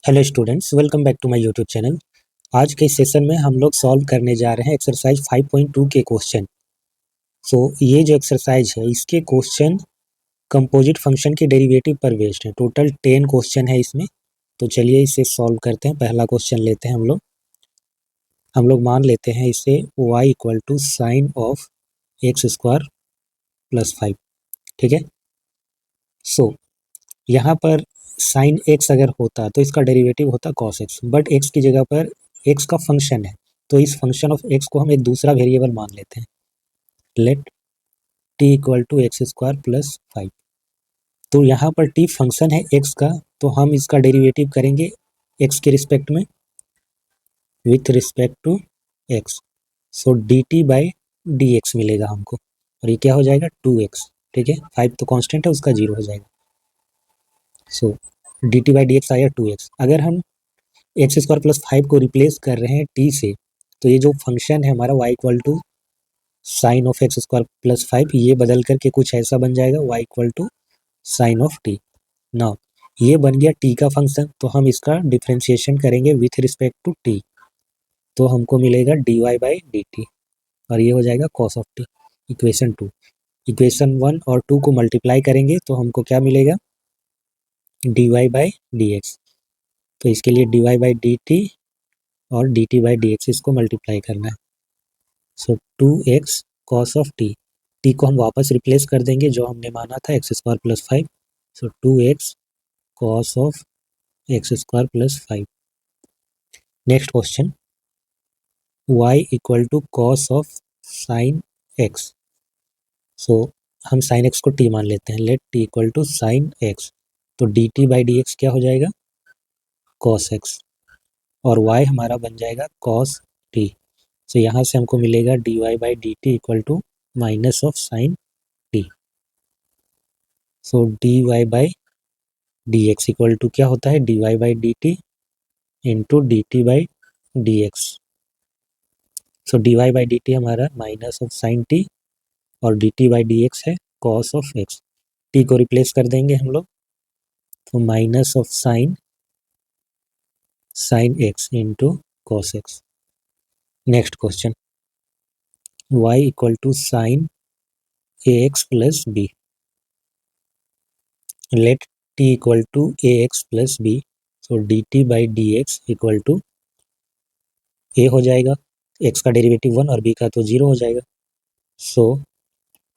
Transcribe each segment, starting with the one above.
Hello students, welcome back to my YouTube channel. आज के session में हम लोग सॉल्व करने जा रहे हैं एक्सरसाइज 5.2 के क्वेश्चन। ये जो एक्सरसाइज है इसके क्वेश्चन कंपोजिट फंक्शन के डेरिवेटिव पर बेस्ड है। टोटल 10 क्वेश्चन है इसमें। तो चलिए इसे सॉल्व करते हैं। पहला क्वेश्चन लेते हैं हम लोग मान लेते हैं इसे y equal to sine of x square plus 5। ठीक है। यहाँ पर साइन एक्स अगर होता तो इसका डेरिवेटिव होता कॉस एक्स, बट एक्स की जगह पर एक्स का फंक्शन है, तो इस फंक्शन ऑफ एक्स को हम एक दूसरा वेरिएबल मान लेते हैं। Let t equal to x square plus 5। तो यहाँ पर टी फंक्शन है एक्स का, तो हम इसका डेरिवेटिव करेंगे एक्स के रिस्पेक्ट में with respect to x. So d t by d x मिलेगा हमको, और ये क्या हो जाएगा 2x। ठीक है, 5 तो कांस्टेंट है, उसका 0 हो जाएगा। So d t by d x आया 2x। अगर हम एक्स स्क्वायर प्लस 5 को रिप्लेस कर रहे हैं टी से, तो ये जो फंक्शन है हमारा y equal to sine of x square plus 5, ये बदल करके कुछ ऐसा बन जाएगा y equal to sine of t. Now ये बन गया t का फंक्शन, तो हम इसका डिफ्रेंशिएशन करेंगे विथ रिस्पेक्ट टू t, तो हमको मिलेगा d y by d t, और ये हो जाएगा cos of t. Equation 2, equation 1 और 2 को मल्टीप्लाई करेंगे तो हमको क्या मिलेगा d y by d x. तो इसके लिए d y by d t और d t by d x इसको मल्टीप्लाई करना है। सो 2x कॉस ऑफ टी को हम वापस रिप्लेस कर देंगे जो हमने माना था x square plus 5। So 2x cos of x square plus 5। Next question, y equal to cos of sine x. So हम साइन एक्स को t मान लेते हैं। Let t equal to sine x, तो d t by d x क्या हो जाएगा cos x, और y हमारा बन जाएगा कॉस टी। तो यहाँ से हमको मिलेगा d y by d t equal to minus of sine t. So d y by d x equal to क्या होता है d y by d t into d t by d x. So d y by d t हमारा minus of sine t, और d t by d x है cos of x. T को replace कर देंगे हम लोग, तो minus of sine x into cos x. Next question, y equal to sine a x plus b. Let t equal to a x plus b. So d t by d x equal to a हो जाएगा, x का derivative 1 और b का तो 0 हो जाएगा। सो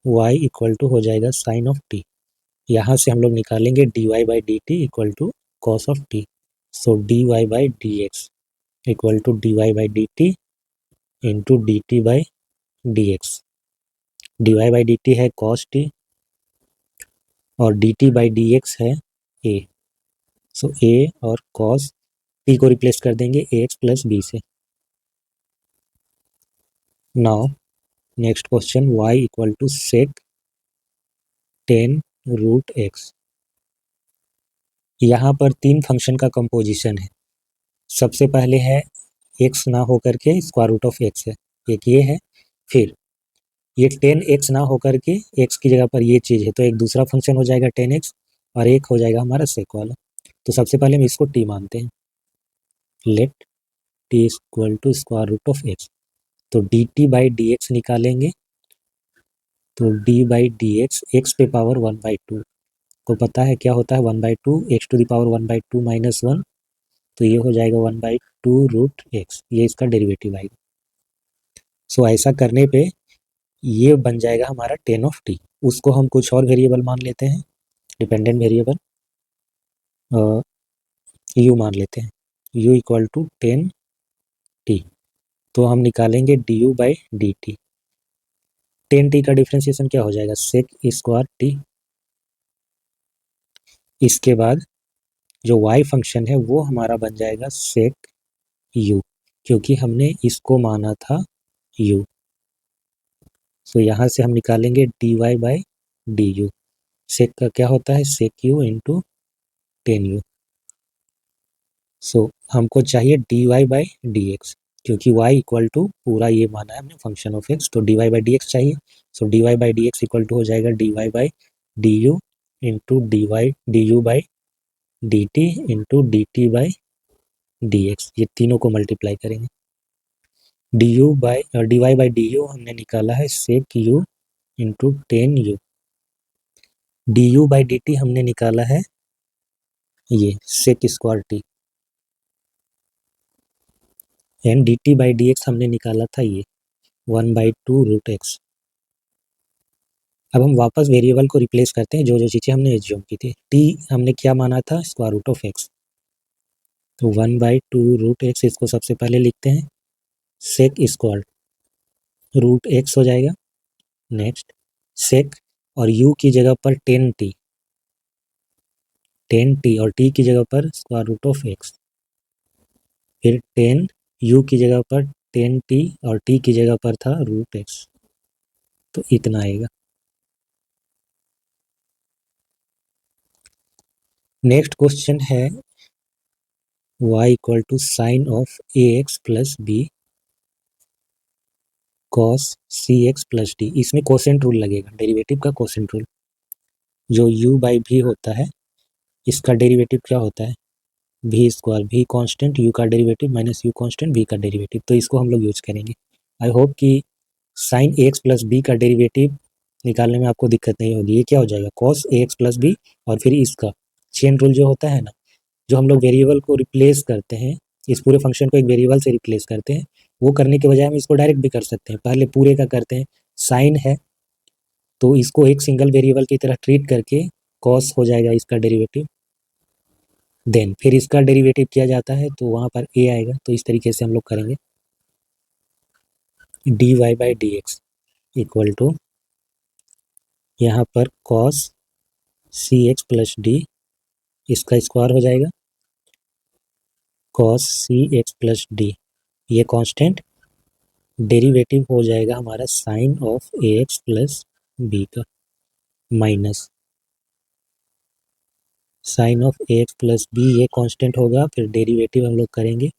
y equal to हो जाएगा साइन ऑफ टी। यहाँ से हम लोग निकालेंगे d y by d t equal to cos of t. So d y by d x equal to d y by d t into d t by d x. D y by d t है cos t, और d t by d x है a. सो ए और cos, T को replace कर देंगे a x plus b से। Now next question, y equal to sec 10 root x. यहाँ पर 3 फंक्शन का कंपोजिशन है। सबसे पहले है x ना होकर के स्क्वायर रूट ऑफ x है, एक ये है। फिर ये 10x ना होकर के x की जगह पर ये चीज़ है, तो एक दूसरा फंक्शन हो जाएगा 10x, और एक हो जाएगा हमारा सेक वाला। तो सबसे पहले हम इसको t मानते हैं। Let t equal to square root of x, तो d t by d x निकालेंगे, तो d by d x x पे पावर 1/2 को पता है क्या होता है 1/2 x to the power 1/2 minus 1, तो ये हो जाएगा 1/2 रूट एक्स, ये इसका डेरिवेटिव आएगा। सो ऐसा करने पे ये बन जाएगा हमारा 10 ऑफ टी। उसको हम कुछ और वेरिएबल मान लेते हैं, डिपेंडेंट वेरिएबल यू मान लेते हैं। यू इक्वल टू 10 टी, तो हम निकालेंगे D u by d T. 10 T का डिफ्रेंसिएशन क्या हो जाएगा सेक स्क्वायर टी। इसके बाद जो y फंक्शन है वो हमारा बन जाएगा सेक u, क्योंकि हमने इसको माना था u। सो यहाँ से हम निकालेंगे d y by d u. Sec का क्या होता है सेक u इंटू 10u। सो हमको चाहिए d y by d x, क्योंकि y इक्वल टू पूरा ये माना है हमने फंक्शन ऑफ x, तो d y by d x चाहिए। So d y by d x equal to हो जाएगा d y by d u into d u by d t into d t by dx, ये तीनों को multiply करेंगे। dy/du हमने निकाला है sec u into 10u, du/dt हमने निकाला है ये sec square t, and dt/dx हमने निकाला था ये 1/2 रूट एक्स। अब हम वापस वेरिएबल को रिप्लेस करते हैं जो जो चीज़ें हमने एज्यूम की थी। t हमने क्या माना था, स्क्वायर रूट ऑफ एक्स, तो 1/2 रूट एक्स, इसको सबसे पहले लिखते हैं सेक स्क्वायर रूट एक्स हो जाएगा। नेक्स्ट सेक और u की जगह पर 10t और t की जगह पर स्क्वायर रूट ऑफ एक्स, फिर 10 u की जगह पर 10t और t की जगह पर था रूट एक्स, तो इतना आएगा। नेक्स्ट क्वेश्चन है y equal to sine of ax plus b cos cx plus d। इसमें कोसेंट रूल लगेगा, डेरिवेटिव का कोसेंट रूल। जो u/v होता है इसका डेरिवेटिव क्या होता है, v square, v constant, u का derivative minus u constant, v का डेरिवेटिव, तो इसको हम लोग यूज करेंगे। आई होप कि साइन ax प्लस b का डेरिवेटिव निकालने में आपको दिक्कत नहीं होगी। ये क्या हो जाएगा, cos ax प्लस b, और फिर इसका चेन रूल जो होता है ना, जो हम लोग वेरिएबल को रिप्लेस करते हैं, इस पूरे फंक्शन को एक वेरिएबल से रिप्लेस करते हैं, वो करने के बजाय हम इसको डायरेक्ट भी कर सकते हैं। पहले पूरे का करते हैं, साइन है तो इसको एक सिंगल वेरिएबल की तरह ट्रीट करके कॉस हो जाएगा इसका डेरिवेटिव, देन फिर इसका डेरिवेटिव किया जाता है तो वहाँ पर a आएगा। तो इस तरीके से हम लोग करेंगे। dy/dx इक्वल टू यहाँ पर cos cx प्लस d, इसका स्क्वायर हो जाएगा cos cx प्लस d, ये कांस्टेंट, डेरिवेटिव हो जाएगा हमारा sine of ax plus b का, minus sine of ax plus b, ये कांस्टेंट होगा, फिर डेरिवेटिव हम लोग करेंगे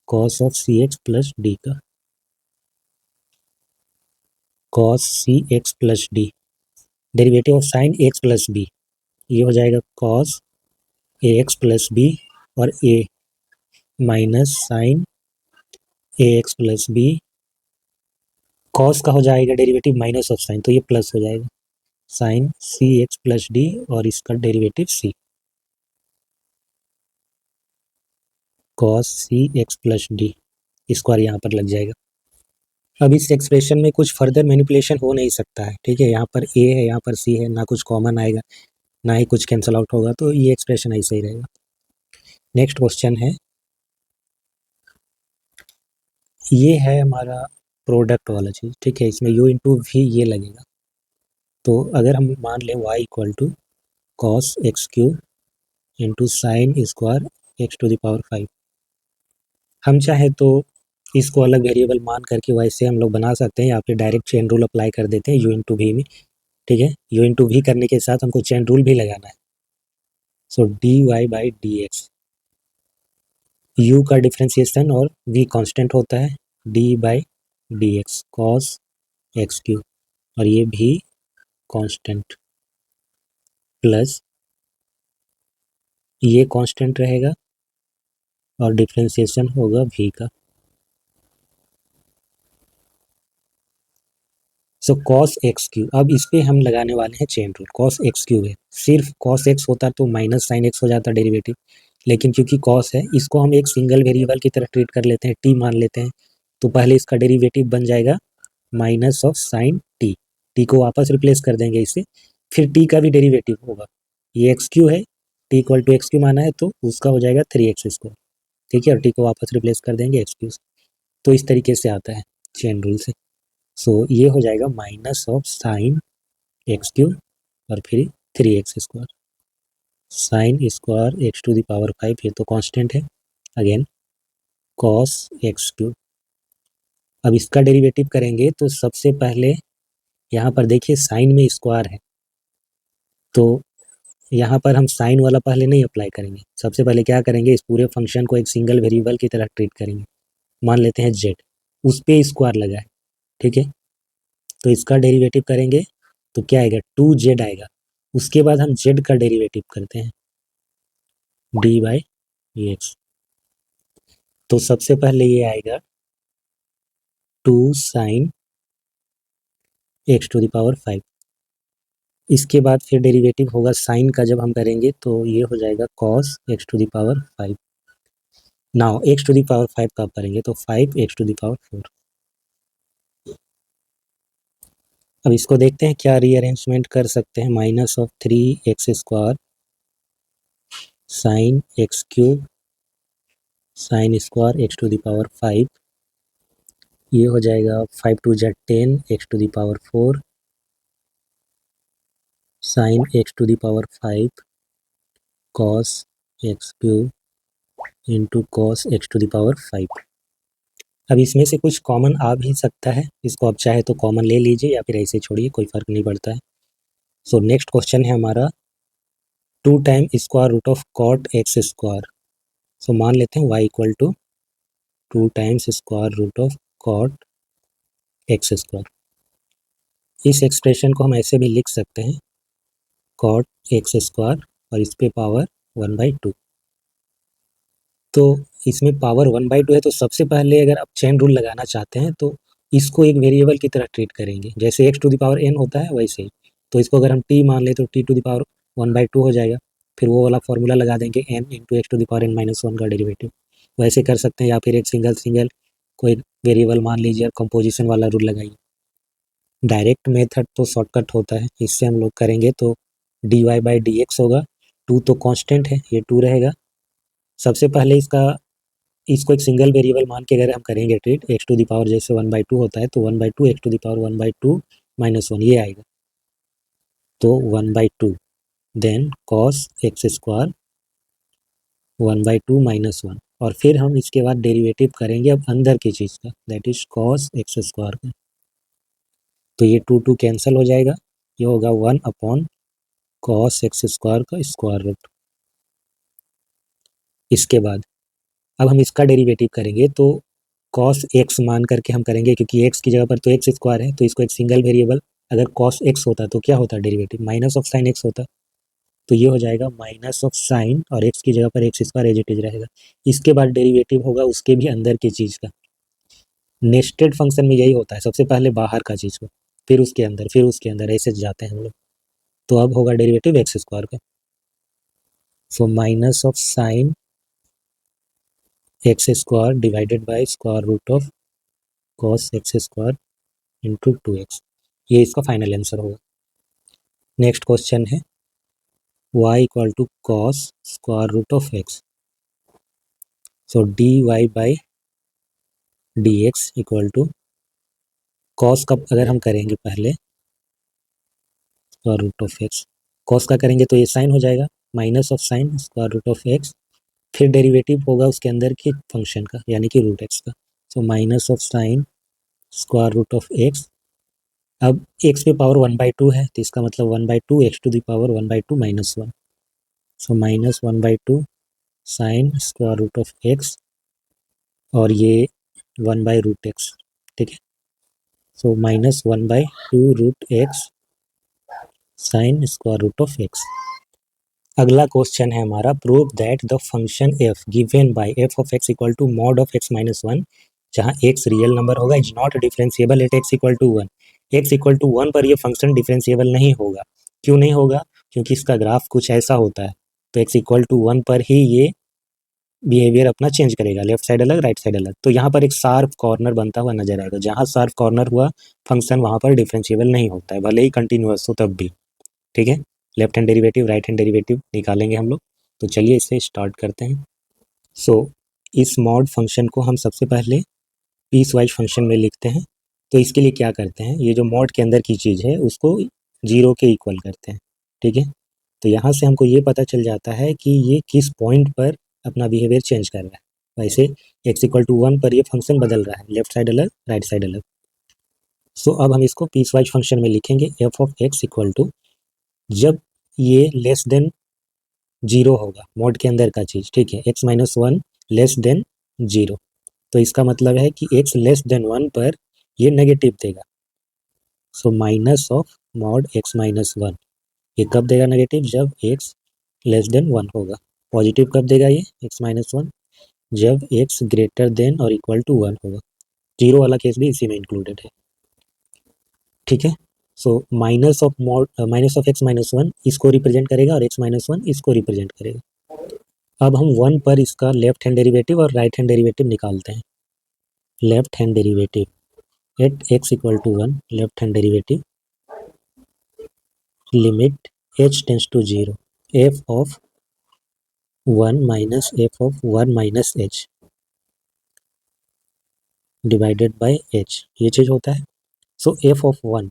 cos of cx plus d का, cos cx plus d, derivative of sine x plus b, ये हो जाएगा cos ax प्लस b, और a minus sine ax plus b, cos का हो जाएगा डेरिवेटिव माइनस ऑफ साइन, तो ये प्लस हो जाएगा साइन cx प्लस d, और इसका derivative c, cos cx plus d square यहाँ पर लग जाएगा। अब इस एक्सप्रेशन में कुछ फर्दर मैनिपुलेशन हो नहीं सकता है, ठीक है। यहाँ पर a है, यहाँ पर c है, ना कुछ कॉमन आएगा ना ही कुछ कैंसल आउट होगा, तो ये एक्सप्रेशन ऐसे ही रहेगा। नेक्स्ट क्वेश्चन है, ये है हमारा प्रोडक्ट वाला चीज़, ठीक है। इसमें u इंटू वी ये लगेगा। तो अगर हम मान लें y equal to cos x cube into sine square x to the power 5, हम चाहे तो इसको अलग वेरिएबल मान करके वैसे हम लोग बना सकते हैं, या फिर डायरेक्ट चेन रूल अप्लाई कर देते हैं u इंटू वी में, ठीक है। u इंटू वी करने के साथ हमको चेन रूल भी लगाना है। सो dy/dx, u का डिफ्रेंसिएशन और v कांस्टेंट होता है, d/dx cos एक्स क्यूब, और ये भी कांस्टेंट, प्लस ये कांस्टेंट रहेगा और डिफ्रेंसिएशन होगा v का। सो cos एक्स क्यूब, अब इस पे हम लगाने वाले हैं chain rule. cos x cube है, सिर्फ cos एक्स होता तो माइनस साइन एक्स हो जाता डेरिवेटिव, लेकिन क्योंकि cos है इसको हम एक सिंगल वेरिएबल की तरह ट्रीट कर लेते हैं, t मान लेते हैं, तो पहले इसका डेरिवेटिव बन जाएगा माइनस ऑफ साइन t को वापस रिप्लेस कर देंगे इससे, फिर t का भी डेरिवेटिव होगा, ये एक्स क्यू है, t equal to x cube माना है तो उसका हो जाएगा 3x स्क्वायर, ठीक है, और t को वापस रिप्लेस कर देंगे एक्स क्यू से। तो इस तरीके से आता है चेन रूल से। सो ये हो जाएगा minus of sine x cube और फिर 3x square, sine square x to the power 5, ये तो कांस्टेंट है, अगेन कॉस एक्स क्यूब। अब इसका डेरिवेटिव करेंगे तो सबसे पहले यहाँ पर देखिए साइन में स्क्वायर है, तो यहाँ पर हम साइन वाला पहले नहीं अप्लाई करेंगे। सबसे पहले क्या करेंगे, इस पूरे फंक्शन को एक सिंगल वेरिएबल की तरह ट्रीट करेंगे, मान लेते हैं z, उस पे स्क्वायर लगा है, ठीक है। तो इसका डेरिवेटिव करेंगे तो क्या आएगा, 2z आएगा। उसके बाद हम z का डेरिवेटिव करते हैं dy/dx, तो सबसे पहले ये आएगा 2 sin x⁵। इसके बाद फिर डेरिवेटिव होगा साइन का, जब हम करेंगे तो ये हो जाएगा cos x⁵। नाउ x⁵ कब करेंगे तो 5x⁴। अब इसको देखते हैं क्या रीअरेंजमेंट कर सकते हैं। -3x² sin x³ sin square x⁵। ये हो जाएगा 5 2 जा 10 x⁴ sin x⁵ cos x³ into cos x⁵। अब इसमें से कुछ कॉमन आ भी सकता है, इसको आप चाहे तो कॉमन ले लीजिए या फिर ऐसे छोड़िए, कोई फ़र्क नहीं पड़ता है। सो नेक्स्ट क्वेश्चन है हमारा 2 time square root of cot x²। So मान लेते हैं y equal to 2 times square root of cot x²। इस एक्सप्रेशन को हम ऐसे भी लिख सकते हैं कॉट x² और इस पे पावर 1/2। तो इसमें पावर 1/2 है, तो सबसे पहले अगर आप चेन रूल लगाना चाहते हैं तो इसको एक वेरिएबल की तरह ट्रीट करेंगे, जैसे x⁴n होता है वैसे ही। तो इसको अगर हम t मान लें तो t⁴ 1/2 हो जाएगा, फिर वो वाला फॉर्मूला लगा देंगे n इंटू x⁴n−1 का डेरिवेटिव। वैसे कर सकते हैं, या फिर एक सिंगल कोई वेरिएबल मान लीजिए और कंपोजिशन वाला रूल लगाइए। डायरेक्ट मेथड तो शॉर्टकट होता है, इससे हम लोग करेंगे तो dy/dx होगा। 2 तो कांस्टेंट है, ये 2 रहेगा। सबसे पहले इसको एक सिंगल वेरिएबल मान के अगर हम करेंगे ट्रीट, x⁴ जैसे 1/2 होता है तो 1/2 x⁴ 1/2 - 1 ये आएगा, तो 1/2 देन cos x² 1/2 - 1। और फिर हम इसके बाद डेरिवेटिव करेंगे अब अंदर की चीज़ का, दैट इज cos x² का। तो ये 2 कैंसिल हो जाएगा, ये होगा 1/cos x² का स्क्वायर रूट। इसके बाद अब हम इसका डेरिवेटिव करेंगे तो cos x मान करके हम करेंगे, क्योंकि x की जगह पर तो x² है, तो इसको एक सिंगल वेरिएबल, अगर cos x होता तो क्या होता derivative, minus of sine x होता। तो ये हो जाएगा माइनस ऑफ साइन और x की जगह पर x² एज इट इज रहेगा। इसके बाद डेरिवेटिव होगा उसके भी अंदर की चीज़ का। नेस्टेड फंक्शन में यही होता है, सबसे पहले बाहर का चीज़ को, फिर उसके अंदर, फिर उसके अंदर, ऐसे जाते हैं हम लोग। तो अब होगा डेरिवेटिव x² का। So minus of sine x² divided by square root of cos x² into 2x। ये इसका फाइनल आंसर होगा। नेक्स्ट क्वेश्चन है y equal to cos square root of x। So dy/dx equal to cos का अगर हम करेंगे पहले square root of x, cos का करेंगे तो ये साइन हो जाएगा, minus of sine square root of x, फिर डेरिवेटिव होगा उसके अंदर के फंक्शन का यानी कि रूट x का। So minus of sine square root of x। अब x पे पावर 1/2 है तो इसका मतलब 1/2 x⁴ 1/2 - 1। So minus 1/2 sine square root of x और ये 1/√x, ठीक है। So minus 1/2√x sine square root of x। अगला क्वेश्चन है हमारा prove that the function f given by f of x equal to mod of x - 1, जहाँ x real number होगा, is not differentiable at x equal to 1। x equal to 1 पर ये function differentiable नहीं होगा। क्यों नहीं होगा, क्योंकि इसका ग्राफ कुछ ऐसा होता है, तो x इक्वल टू 1 पर ही ये बिहेवियर अपना चेंज करेगा, लेफ्ट साइड अलग राइट साइड अलग। तो यहाँ पर एक शार्प कॉर्नर बनता हुआ नजर आएगा, जहाँ शार्प कॉर्नर हुआ फंक्शन वहाँ पर डिफरेंशिएबल नहीं होता है, भले ही कंटिन्यूअस हो तब भी, ठीक है। Left hand derivative right hand derivative निकालेंगे हम लोग, तो चलिए इसे स्टार्ट करते हैं। सो इस मॉड फंक्शन को हम सबसे पहले पीस वाइज फंक्शन में लिखते हैं। तो इसके लिए क्या करते हैं, ये जो मॉड के अंदर की चीज़ है उसको 0 के इक्वल करते हैं, ठीक है। तो यहाँ से हमको ये पता चल जाता है कि ये किस पॉइंट पर अपना बिहेवियर चेंज कर रहा है। वैसे x इक्वल टू 1 पर ये फंक्शन बदल रहा है, लेफ्ट साइड अलग राइट साइड अलग। सो अब हम इसको पीस वाइज फंक्शन में लिखेंगे f of x equal to, जब ये लेस देन 0 होगा मॉड के अंदर का चीज़, ठीक है, x - 1 लेस देन 0, तो इसका मतलब है कि x लेस देन 1 पर ये नेगेटिव देगा। सो माइनस ऑफ मॉड x - 1, ये कब देगा नेगेटिव, जब x लेस देन 1 होगा। पॉजिटिव कब देगा ये x - 1, जब x ग्रेटर देन और इक्वल टू 1 होगा। 0 वाला केस भी इसी में इंक्लूडेड है, ठीक है। So minus of x minus 1 इसको रिप्रेजेंट करेगा और x माइनस 1 इसको रिप्रेजेंट करेगा। अब हम 1 पर इसका लेफ्ट हैंड डेरिवेटिव और राइट हैंड डेरिवेटिव निकालते हैं। Left hand derivative at x equal to 1, left hand derivative limit h tends to 0 f of 1 minus f of 1 minus h divided by h, ये चीज़ होता है। सो f ऑफ 1,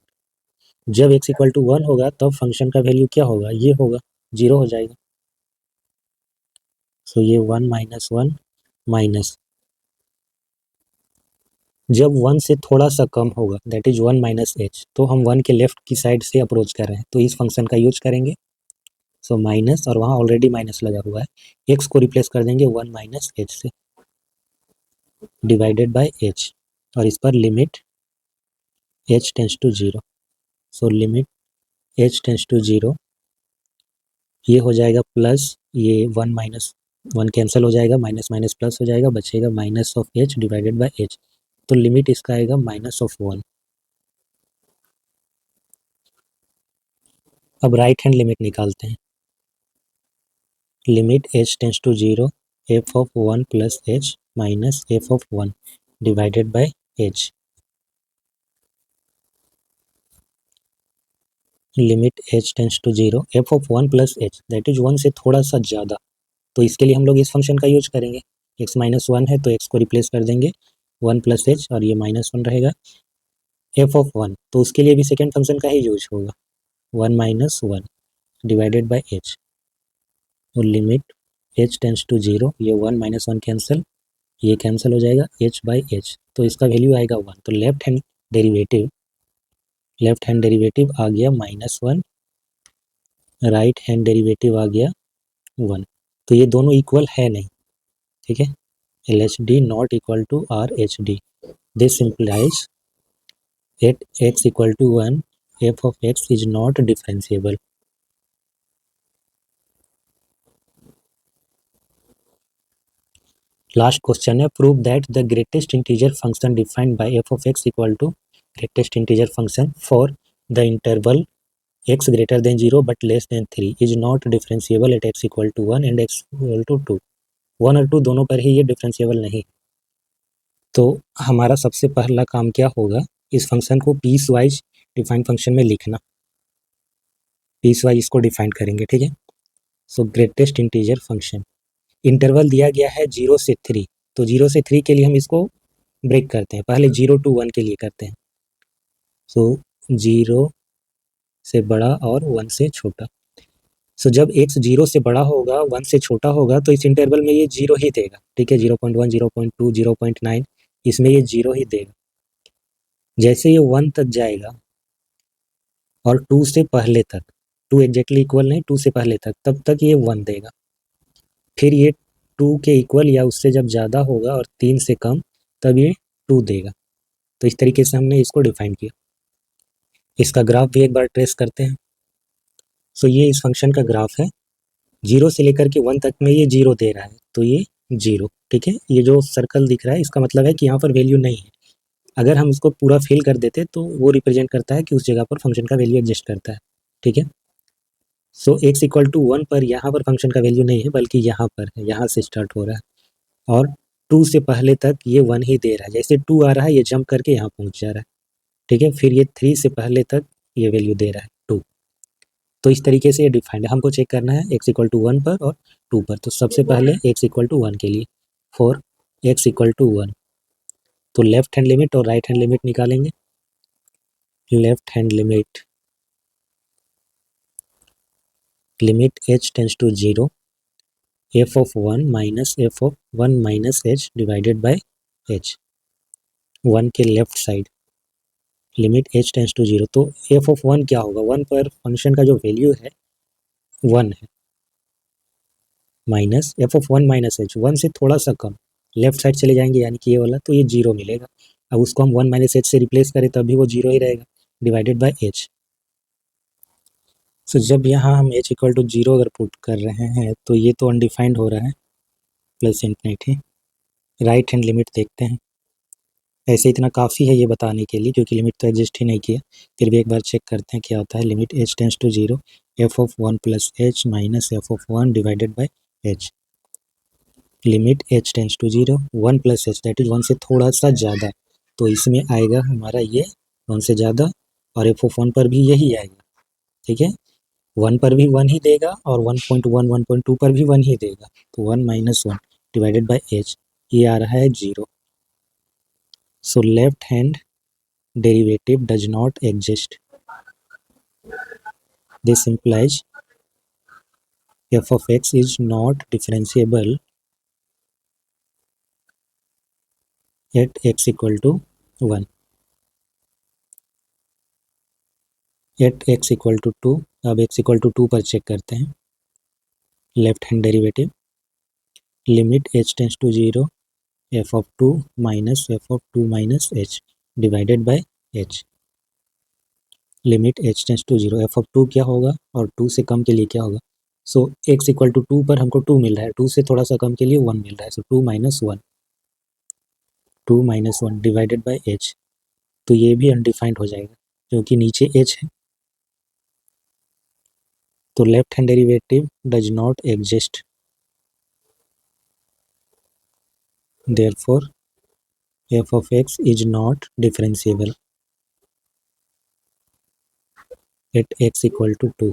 जब x equal to 1 होगा तब function का value क्या होगा, ये होगा, 0 हो जाएगा। सो ये 1 माइनस 1 माइनस, जब 1 से थोड़ा सा कम होगा दैट इज 1 माइनस h, तो हम 1 के लेफ्ट की साइड से अप्रोच कर रहे हैं तो इस फंक्शन का यूज करेंगे। सो माइनस, और वहाँ ऑलरेडी माइनस लगा हुआ है, x को रिप्लेस कर देंगे 1 माइनस h से डिवाइडेड बाय h, और इस पर limit h tends to 0। So limit h tends to 0, ये हो जाएगा प्लस, ये 1 माइनस 1 कैंसिल हो जाएगा, माइनस माइनस प्लस हो जाएगा, बचेगा minus of h divided by h। तो लिमिट इसका आएगा माइनस ऑफ 1। अब राइट हैंड लिमिट निकालते हैं। Limit h tends to 0 f of 1 plus h minus f of 1 divided by h। Limit h tends to 0 f of 1 plus h that is 1 से थोड़ा सा ज़्यादा, तो इसके लिए हम लोग इस फंक्शन का यूज करेंगे। x माइनस 1 है तो x को रिप्लेस कर देंगे 1 प्लस h, और ये माइनस 1 रहेगा। f ऑफ 1, तो उसके लिए भी सेकेंड फंक्शन का ही यूज होगा, 1 माइनस 1 डिवाइडेड बाय h। तो लिमिट h टेंस टू 0, ये 1 माइनस 1 कैंसिल, ये कैंसिल हो जाएगा h बाई h, तो इसका वैल्यू आएगा 1। तो लेफ्ट हैंड डेरिवेटिव आ गया -1, राइट हैंड डेरिवेटिव आ गया 1। तो ये दोनों इक्वल है नहीं, ठीक है। LHD not equal to RHD, this implies at x equal to 1 f of x is not differentiable। Last question है, prove that the greatest integer function defined by f of x equal to greatest integer function for the interval x greater than 0 but less than 3 is not differentiable at x equal to 1 and x equal to 2। 1 और 2 दोनों पर ही ये differentiable नहीं। तो हमारा सबसे पहला काम क्या होगा, इस फंक्शन को पीस वाइज डिफाइंड फंक्शन में लिखना, पीस वाइज इसको डिफाइन करेंगे, ठीक है। सो ग्रेटेस्ट इंटीजर फंक्शन, इंटरवल दिया गया है 0 से 3, तो 0 से 3 के लिए हम इसको ब्रेक करते हैं, पहले 0 to 1 के लिए करते हैं। सो 0 से बड़ा और 1 से छोटा। सो जब x 0 से बड़ा होगा 1 से छोटा होगा तो इस इंटरवल में ये 0 ही देगा, ठीक है। 0.1 0.2 0.9 इसमें ये 0 ही देगा। जैसे ये 1 तक जाएगा और 2 से पहले तक, 2 एग्जैक्टली इक्वल नहीं, 2 से पहले तक, तब तक ये 1 देगा। फिर ये 2 के इक्वल या उससे जब ज़्यादा होगा और 3 से कम तब ये 2 देगा। तो इस तरीके से हमने इसको डिफाइन किया। इसका ग्राफ भी एक बार ट्रेस करते हैं। सो ये इस फंक्शन का ग्राफ है, 0 से लेकर के 1 तक में ये 0 दे रहा है, तो ये 0, ठीक है। ये जो सर्कल दिख रहा है इसका मतलब है कि यहाँ पर वैल्यू नहीं है। अगर हम इसको पूरा फिल कर देते तो वो रिप्रेजेंट करता है कि उस जगह पर फंक्शन का वैल्यू एग्जिस्ट करता है, ठीक है। सो x इक्वल टू 1 पर यहाँ पर फंक्शन का वैल्यू नहीं है, बल्कि यहाँ पर है, यहाँ से स्टार्ट हो रहा है, और 2 से पहले तक ये 1 ही दे रहा है। जैसे 2 आ रहा है ये जंप करके यहाँ पहुँच जा रहा है, ठीक है। फिर ये 3 से पहले तक ये वैल्यू दे रहा है 2। तो इस तरीके से ये डिफाइंड है, हमको चेक करना है x इक्वल टू 1 पर और 2 पर। तो सबसे पहले x इक्वल टू 1 के लिए, फॉर x इक्वल टू 1, तो लेफ्ट हैंड लिमिट और राइट हैंड लिमिट निकालेंगे। Left hand limit h tends to 0 f of 1 minus f of 1 minus h divided by h, 1 के left side limit h tends to 0। तो f of 1 क्या होगा, 1 पर function का जो value है 1 है, minus f of 1 minus h, 1 से थोड़ा सा कम, लेफ्ट साइड चले जाएंगे यानी कि ये वाला, तो ये 0 मिलेगा। अब उसको हम 1 माइनस h से रिप्लेस करें तब भी वो 0 ही रहेगा, डिवाइडेड बाय h। सो जब यहाँ हम h इक्वल टू 0 अगर पुट कर रहे हैं तो ये तो अनडिफाइंड हो रहा है, plus infinity, right hand limit देखते हैं। ऐसे इतना काफ़ी है ये बताने के लिए, क्योंकि लिमिट तो एग्जिस्ट ही नहीं किया। फिर भी एक बार चेक करते हैं क्या होता है। Limit h tends to 0 f of 1 plus h minus f of 1 divided by h। Limit h tends to 0 1 plus h that is 1 से थोड़ा सा ज़्यादा, तो इसमें आएगा हमारा ये 1 से ज़्यादा, और f ऑफ 1 पर भी यही आएगा। ठीक है, 1 पर भी 1 ही देगा और 1.1 1.2 पर भी 1 ही देगा, तो 1 माइनस 1 डिवाइडेड बाई h, ये आ रहा है 0। So left hand derivative does not exist. This implies f of x is not differentiable at x equal to 1. At x equal to 2, अब x equal to 2 पर चेक करते हैं। Left hand derivative limit h tends to 0 f of 2 minus f of 2 minus h divided by h। Limit h tends to 0 f of 2 क्या होगा और 2 से कम के लिए क्या होगा। सो x इक्वल टू 2 पर हमको 2 मिल रहा है, 2 से थोड़ा सा कम के लिए 1 मिल रहा है, सो 2 minus 1, 2 minus 1 divided by h। तो ये भी अनडिफाइंड हो जाएगा क्योंकि नीचे h है। तो left hand derivative does not exist, therefore f of x is not differentiable at x equal to 2।